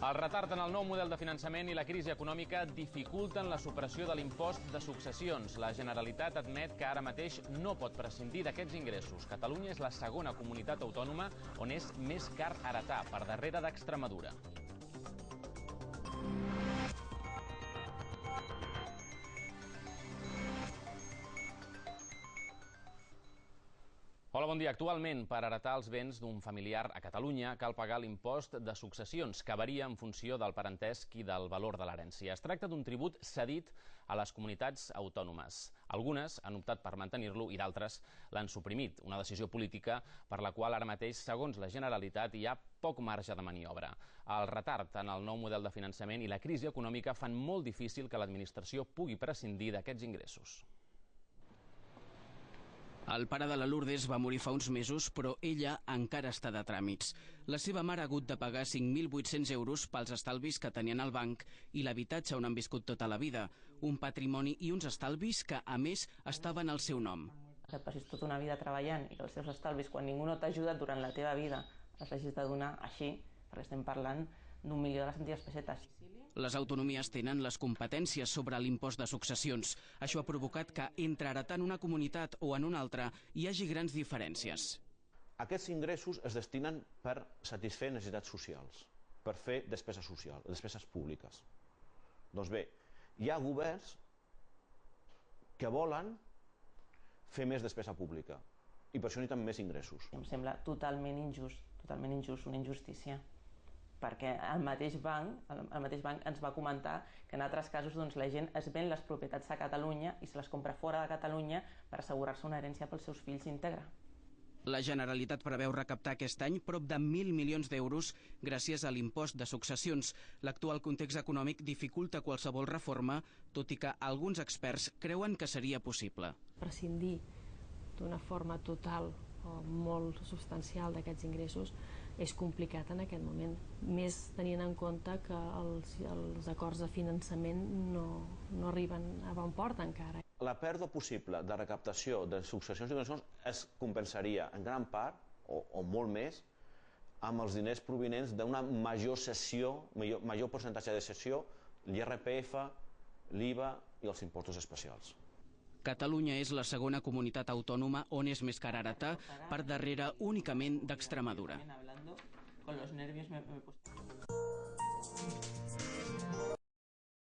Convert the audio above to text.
El retard en el nou model de finançament i la crisi econòmica dificulten la supressió de l'impost de successions. La Generalitat admet que ara mateix no pot prescindir d'aquests ingressos. Catalunya és la segona comunitat autònoma on és més car heretar, per darrere d'Extremadura. Hola, bon dia. Actualment, per heretar els béns d'un familiar a Catalunya, cal pagar l'impost de successions, que varia en funció del parentesc i del valor de l'herència. Es tracta d'un tribut cedit a les comunitats autònomes. Algunes han optat per mantenir-lo i d'altres l'han suprimit. Una decisió política per la qual ara mateix, segons la Generalitat, hi ha poc marge de maniobra. El retard en el nou model de finançament i la crisi econòmica fan molt difícil que l'administració pugui prescindir d'aquests ingressos. El pare de la Lourdes va morir fa uns mesos, però ella encara està de tràmits. La seva mare ha hagut de pagar 5.800 euros pels estalvis que tenien al banc i l'habitatge on han viscut tota la vida. Un patrimoni i uns estalvis que, a més, estaven al seu nom. Que et passis tota una vida treballant i que els teus estalvis, quan ningú no t'ha ajudat durant la teva vida, els hagis de donar així, perquè estem parlant d'1 milió de les antigues pessetes. Les autonomies tenen les competències sobre l'impost de successions. Això ha provocat que, entre heretar en una comunitat o en una altra, hi hagi grans diferències. Aquests ingressos es destinen per satisfer necessitats socials, per fer despesa social, despeses públiques. Doncs bé, hi ha governs que volen fer més despesa pública i per això necessiten més ingressos. Em sembla totalment injust, una injustícia, perquè el mateix banc ens va comentar que en altres casos la gent es ven les propietats a Catalunya i se les compra fora de Catalunya per assegurar-se una herència pels seus fills íntegra. La Generalitat preveu recaptar aquest any prop de 1.000 milions d'euros gràcies a l'impost de successions. L'actual context econòmic dificulta qualsevol reforma, tot i que alguns experts creuen que seria possible. Prescindir d'una forma total o molt substancial d'aquests ingressos és complicat en aquest moment, més tenint en compte que els acords de finançament no arriben a bon port encara. La pèrdua possible de recaptació de successions i donacions es compensaria en gran part, o molt més, amb els diners provinents d'una major cessió, major percentatge de cessió, l'IRPF, l'IVA i els impostos especials. Catalunya és la segona comunitat autònoma on és més car heretar, per darrere únicament d'Extremadura.